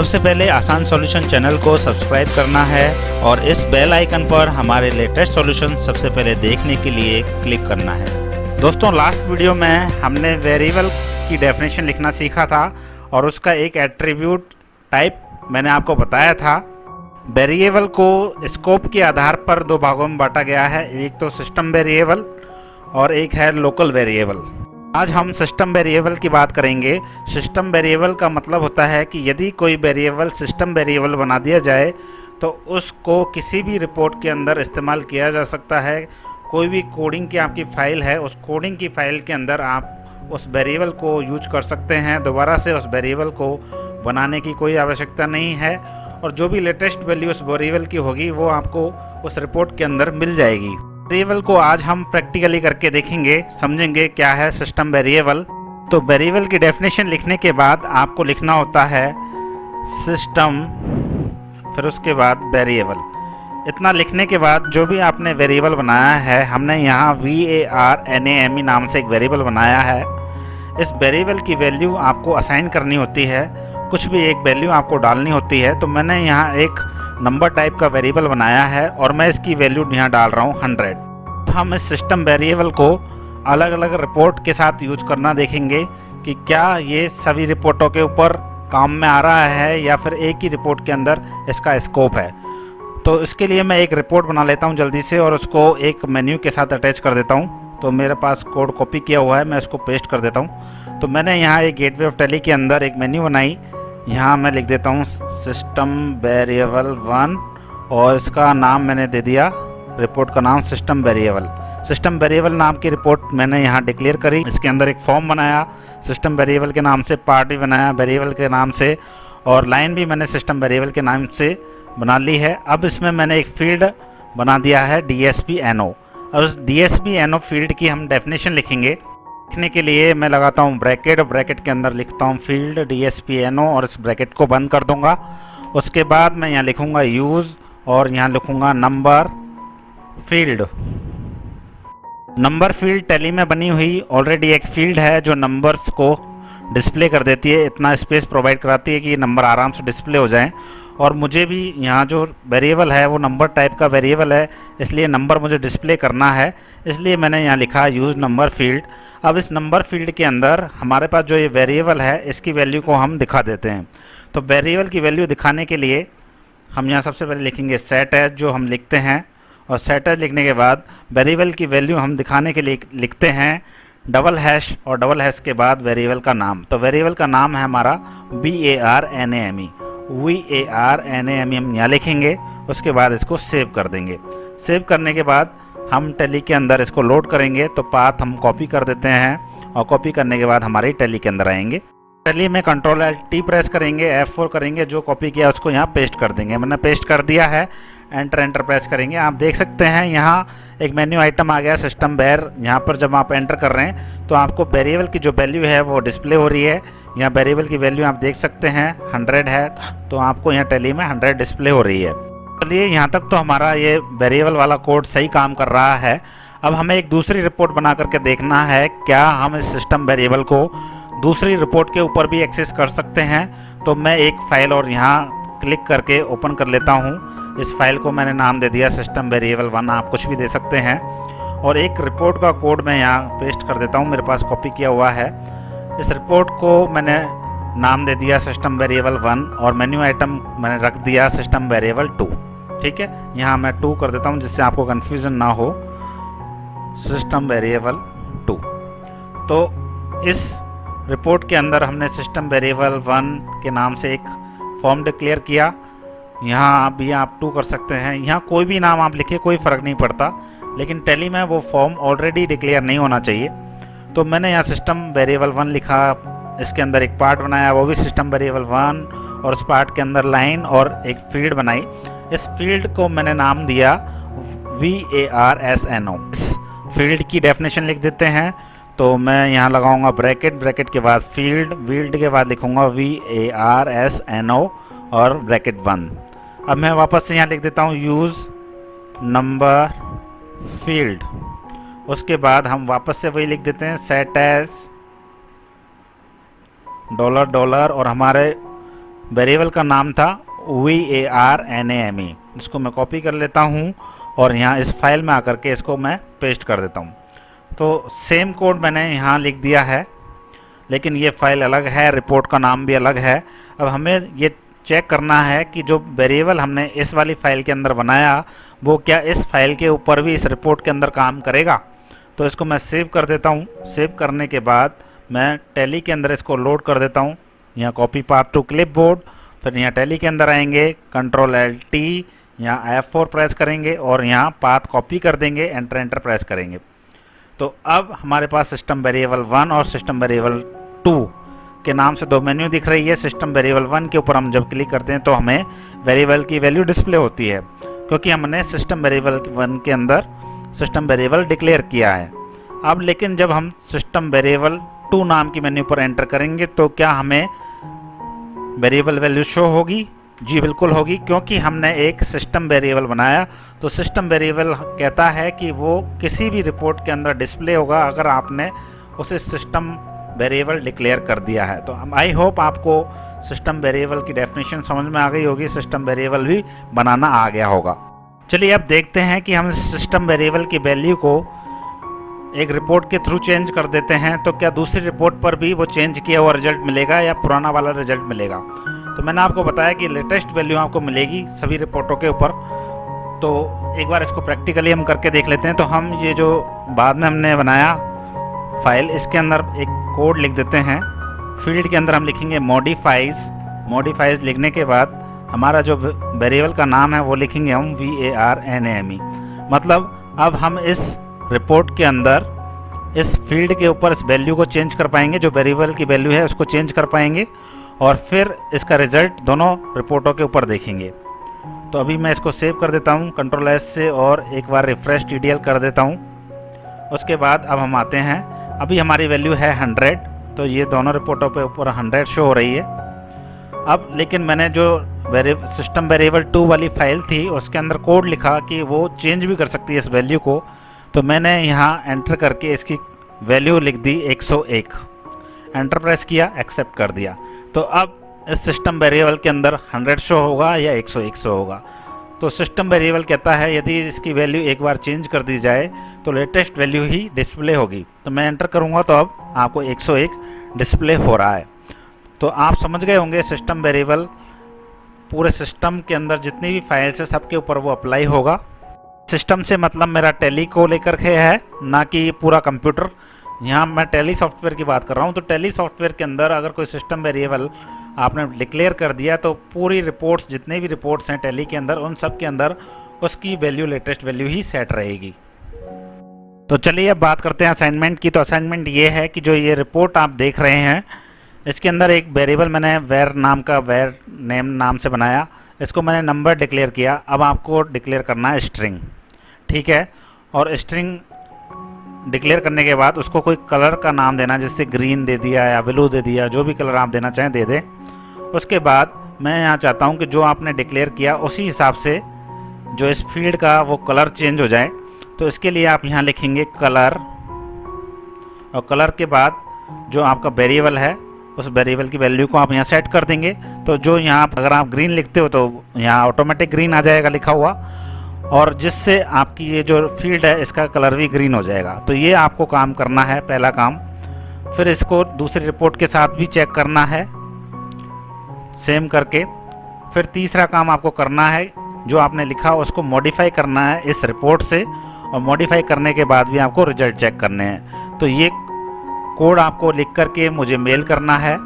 सबसे पहले आसान सॉल्यूशन चैनल को सब्सक्राइब करना है और इस बेल आइकन पर हमारे लेटेस्ट सॉल्यूशन सबसे पहले देखने के लिए क्लिक करना है। दोस्तों, लास्ट वीडियो में हमने वेरिएबल की डेफिनेशन लिखना सीखा था और उसका एक एट्रीब्यूट टाइप मैंने आपको बताया था। वेरिएबल को स्कोप के आधार पर दो भागों में बांटा गया है, एक तो सिस्टम वेरिएबल और एक है लोकल वेरिएबल। आज हम सिस्टम वेरिएबल की बात करेंगे। सिस्टम वेरिएबल का मतलब होता है कि यदि कोई वेरिएबल सिस्टम वेरिएबल बना दिया जाए तो उसको किसी भी रिपोर्ट के अंदर इस्तेमाल किया जा सकता है। कोई भी कोडिंग की आपकी फ़ाइल है, उस कोडिंग की फ़ाइल के अंदर आप उस वेरिएबल को यूज कर सकते हैं। दोबारा से उस वेरिएबल को बनाने की कोई आवश्यकता नहीं है और जो भी लेटेस्ट वैल्यू उस वेरिएबल की होगी वो आपको उस रिपोर्ट के अंदर मिल जाएगी। वेरिएबल को आज हम प्रैक्टिकली करके देखेंगे, समझेंगे क्या है सिस्टम वेरिएबल। तो वेरिएबल की डेफिनेशन लिखने के बाद आपको लिखना होता है सिस्टम, फिर उसके बाद वेरिएबल। इतना लिखने के बाद जो भी आपने वेरिएबल बनाया है, हमने यहाँ VARNAME नाम से एक वेरिएबल बनाया है। इस वेरिएबल की वैल्यू आपको असाइन करनी होती है, कुछ भी एक वैल्यू आपको डालनी होती है। तो मैंने यहाँ एक नंबर टाइप का वेरिएबल बनाया है और मैं इसकी वैल्यू यहाँ डाल रहा हूँ 100। हम इस सिस्टम वेरिएबल को अलग अलग रिपोर्ट के साथ यूज करना देखेंगे कि क्या ये सभी रिपोर्टों के ऊपर काम में आ रहा है या फिर एक ही रिपोर्ट के अंदर इसका स्कोप है। तो इसके लिए मैं एक रिपोर्ट बना लेता हूँ जल्दी से और उसको एक मेन्यू के साथ अटैच कर देता हूँ। तो मेरे पास कोड कॉपी किया हुआ है, मैं इसको पेस्ट कर देता हूँ। तो मैंने यहाँ एक गेटवे ऑफ टेली के अंदर एक मेन्यू बनाई। यहाँ मैं लिख देता हूँ सिस्टम वेरिएबल 1 और इसका नाम मैंने दे दिया, रिपोर्ट का नाम सिस्टम वेरिएबल। सिस्टम वेरिएबल नाम की रिपोर्ट मैंने यहाँ डिक्लेयर करी। इसके अंदर एक फॉर्म बनाया सिस्टम वेरिएबल के नाम से, पार्ट भी बनाया वेरिएबल के नाम से और लाइन भी मैंने सिस्टम वेरिएबल के नाम से बना ली है। अब इसमें मैंने एक फील्ड बना दिया है DSPNO और उस DSPNO फील्ड की हम डेफिनेशन लिखेंगे। लिखने के लिए मैं लगाता हूँ ब्रैकेट और ब्रैकेट के अंदर लिखता हूँ फील्ड DSPNO और इस ब्रैकेट को बंद कर दूंगा। उसके बाद मैं यहाँ लिखूंगा यूज़ और यहाँ लिखूंगा number field. Number field tally में बनी हुई ऑलरेडी एक फील्ड है जो नंबर्स को डिस्प्ले कर देती है, इतना स्पेस प्रोवाइड कराती है कि नंबर आराम से डिस्प्ले हो जाएं। और मुझे भी यहाँ जो वेरिएबल है वो नंबर टाइप का वेरिएबल है, इसलिए नंबर मुझे डिस्प्ले करना है, इसलिए मैंने यहाँ लिखा यूज़ नंबर फील्ड। अब इस नंबर फील्ड के अंदर हमारे पास जो ये वेरिएबल है इसकी वैल्यू को हम दिखा देते हैं। तो वेरिएबल की वैल्यू दिखाने के लिए हम यहाँ सबसे पहले लिखेंगे सेट एज, जो हम लिखते हैं, और सेट एज लिखने के बाद वेरिएबल की वैल्यू हम दिखाने के लिए लिखते हैं डबल हैश और डबल हैश के बाद वेरिएबल का नाम। तो वेरिएबल का नाम है हमारा VARNAME हम यहाँ लिखेंगे। उसके बाद इसको सेव कर देंगे। सेव करने के बाद हम टैली के अंदर इसको लोड करेंगे। तो पाथ हम कॉपी कर देते हैं और कॉपी करने के बाद हमारी टैली के अंदर आएंगे। टैली में Ctrl+Alt प्रेस करेंगे, F4 करेंगे, जो कॉपी किया उसको यहाँ पेस्ट कर देंगे। मैंने पेस्ट कर दिया है, एंटर प्रेस करेंगे। आप देख सकते हैं यहाँ एक मेन्यू आइटम आ गया सिस्टम वेर। यहाँ पर जब आप एंटर कर रहे हैं तो आपको वेरिएबल की जो वैल्यू है वो डिस्प्ले हो रही है। यहाँ वेरिएबल की वैल्यू आप देख सकते हैं 100 है, तो आपको यहाँ टैली में 100 डिस्प्ले हो रही है। चलिए, यहाँ तक तो हमारा ये वेरिएबल वाला कोड सही काम कर रहा है। अब हमें एक दूसरी रिपोर्ट बना करके देखना है क्या हम इस सिस्टम वेरिएबल को दूसरी रिपोर्ट के ऊपर भी एक्सेस कर सकते हैं। तो मैं एक फाइल और यहाँ क्लिक करके ओपन कर लेता हूँ। इस फाइल को मैंने नाम दे दिया सिस्टम वेरिएबल 1, आप कुछ भी दे सकते हैं। और एक रिपोर्ट का कोड मैं यहाँ पेस्ट कर देता हूँ, मेरे पास कॉपी किया हुआ है। इस रिपोर्ट को मैंने नाम दे दिया सिस्टम वेरिएबल 1 और मेन्यू आइटम मैंने रख दिया सिस्टम वेरिएबल 2। ठीक है, यहाँ मैं 2 कर देता हूँ जिससे आपको कन्फ्यूजन ना हो, सिस्टम वेरिएबल 2। तो इस रिपोर्ट के अंदर हमने सिस्टम वेरिएबल 1 के नाम से एक फॉर्म डिक्लेयर किया। यहाँ भी आप 2 कर सकते हैं, यहाँ कोई भी नाम आप लिखे कोई फ़र्क नहीं पड़ता, लेकिन टैली में वो फॉर्म ऑलरेडी डिक्लेयर नहीं होना चाहिए। तो मैंने यहाँ सिस्टम वेरिएबल 1 लिखा, इसके अंदर एक पार्ट बनाया वो भी सिस्टम वेरिएबल 1 और उस पार्ट के अंदर लाइन और एक फील्ड बनाई। इस फील्ड को मैंने नाम दिया VARSNO। फील्ड की डेफिनेशन लिख देते हैं। तो मैं यहाँ लगाऊंगा ब्रैकेट, ब्रैकेट के बाद फील्ड के बाद लिखूंगा VARSNO और ब्रैकेट बंद। अब मैं वापस से यहाँ लिख देता हूँ यूज़ नंबर फील्ड। उसके बाद हम वापस से वही लिख देते हैं सेट एज $$ और हमारे वेरिएबल का नाम था VARNAME। इसको मैं कॉपी कर लेता हूँ और यहाँ इस फाइल में आकर के इसको मैं पेस्ट कर देता हूँ। तो सेम कोड मैंने यहाँ लिख दिया है, लेकिन ये फाइल अलग है, रिपोर्ट का नाम भी अलग है। अब हमें ये चेक करना है कि जो वेरिएबल हमने इस वाली फाइल के अंदर बनाया वो क्या इस फाइल के ऊपर भी इस रिपोर्ट के अंदर काम करेगा। तो इसको मैं सेव कर देता हूँ। सेव करने के बाद मैं टैली के अंदर इसको लोड कर देता हूँ। यहाँ कॉपी पाथ टू क्लिपबोर्ड, फिर यहाँ टैली के अंदर आएंगे, Ctrl+Alt, यहाँ F4 प्रेस करेंगे और यहाँ पाथ कॉपी कर देंगे, एंटर प्रेस करेंगे। तो अब हमारे पास सिस्टम वेरिएबल 1 और सिस्टम वेरिएबल 2 के नाम से दो मेन्यू दिख रही है। सिस्टम वेरिएबल 1 के ऊपर हम जब क्लिक करते हैं तो हमें वेरिएबल की वैल्यू डिस्प्ले होती है, क्योंकि हमने सिस्टम वेरिएबल 1 के अंदर सिस्टम वेरिएबल डिक्लेयर किया है। अब लेकिन जब हम सिस्टम वेरिएबल 2 नाम की मेन्यू पर एंटर करेंगे तो क्या हमें वेरिएबल वैल्यू शो होगी? जी बिल्कुल होगी, क्योंकि हमने एक सिस्टम वेरिएबल बनाया। तो सिस्टम वेरिएबल कहता है कि वो किसी भी रिपोर्ट के अंदर डिस्प्ले होगा अगर आपने उसे सिस्टम वेरिएबल डिक्लेयर कर दिया है। तो आई होप आपको सिस्टम वेरिएबल की डेफिनेशन समझ में आ गई होगी, सिस्टम वेरिएबल भी बनाना आ गया होगा। चलिए अब देखते हैं कि हम सिस्टम वेरिएबल की वैल्यू को एक रिपोर्ट के थ्रू चेंज कर देते हैं तो क्या दूसरी रिपोर्ट पर भी वो चेंज किया हुआ रिजल्ट मिलेगा या पुराना वाला रिजल्ट मिलेगा। तो मैंने आपको बताया कि लेटेस्ट वैल्यू आपको मिलेगी सभी रिपोर्टों के ऊपर। तो एक बार इसको प्रैक्टिकली हम करके देख लेते हैं। तो हम ये जो बाद में हमने बनाया फाइल, इसके अंदर एक कोड लिख देते हैं। फील्ड के अंदर हम लिखेंगे मॉडिफाइज लिखने के बाद हमारा जो वेरिएबल का नाम है वो लिखेंगे हम VARNAME। मतलब अब हम इस रिपोर्ट के अंदर इस फील्ड के ऊपर इस वैल्यू को चेंज कर पाएंगे, जो वेरिएबल की वैल्यू है उसको चेंज कर पाएंगे और फिर इसका रिजल्ट दोनों रिपोर्टों के ऊपर देखेंगे। तो अभी मैं इसको सेव कर देता हूँ Ctrl+S से और एक बार रिफ्रेश TDL कर देता हूँ। उसके बाद अब हम आते हैं, अभी हमारी वैल्यू है 100, तो ये दोनों रिपोर्टों पे ऊपर 100 शो हो रही है। अब लेकिन मैंने जो सिस्टम वेरिएबल 2 वाली फाइल थी उसके अंदर कोड लिखा कि वो चेंज भी कर सकती है इस वैल्यू को। तो मैंने यहाँ एंटर करके इसकी वैल्यू लिख दी 101, एंटर प्रेस किया, एक्सेप्ट कर दिया। तो अब इस सिस्टम वेरिएबल के अंदर 100 शो होगा या 101 शो होगा। तो सिस्टम वेरिएबल कहता है यदि इसकी वैल्यू एक बार चेंज कर दी जाए तो लेटेस्ट वैल्यू ही डिस्प्ले होगी। तो मैं एंटर करूँगा तो अब आपको 101 डिस्प्ले हो रहा है। तो आप समझ गए होंगे सिस्टम वेरिएबल पूरे सिस्टम के अंदर जितनी भी फाइल्स है सबके ऊपर वो अप्लाई होगा। सिस्टम से मतलब मेरा टैली को लेकर के है, ना कि पूरा कंप्यूटर। यहाँ मैं टैली सॉफ्टवेयर की बात कर रहा हूँ। तो टैली सॉफ्टवेयर के अंदर अगर कोई सिस्टम वेरिएबल आपने डिक्लेयर कर दिया तो पूरी रिपोर्ट्स, जितने भी रिपोर्ट्स हैं टैली के अंदर, उन सब के अंदर उसकी वैल्यू लेटेस्ट वैल्यू ही सेट रहेगी। तो चलिए अब बात करते हैं असाइनमेंट की। तो असाइनमेंट ये है कि जो ये रिपोर्ट आप देख रहे हैं इसके अंदर एक वेरिएबल मैंने वेर नेम नाम से बनाया। इसको मैंने नंबर डिक्लेयर किया। अब आपको डिक्लेयर करना है स्ट्रिंग, ठीक है। और स्ट्रिंग डिक्लेयर करने के बाद उसको कोई कलर का नाम देना, जैसे ग्रीन दे दिया या ब्लू दे दिया, जो भी कलर आप देना चाहें दे दें। उसके बाद मैं यहाँ चाहता हूँ कि जो आपने डिक्लेयर किया उसी हिसाब से जो इस फील्ड का वो कलर चेंज हो जाए। तो इसके लिए आप यहाँ लिखेंगे कलर, और कलर के बाद जो आपका वेरिएबल है उस वेरिएबल की वैल्यू को आप यहाँ सेट कर देंगे। तो जो यहाँ अगर आप ग्रीन लिखते हो तो यहाँ ऑटोमेटिक ग्रीन आ जाएगा लिखा हुआ, और जिससे आपकी ये जो फील्ड है इसका कलर भी ग्रीन हो जाएगा। तो ये आपको काम करना है, पहला काम। फिर इसको दूसरी रिपोर्ट के साथ भी चेक करना है सेम करके। फिर तीसरा काम आपको करना है, जो आपने लिखा उसको मॉडिफाई करना है इस रिपोर्ट से, और मॉडिफाई करने के बाद भी आपको रिजल्ट चेक करने हैं। तो ये कोड आपको लिख करके मुझे मेल करना है।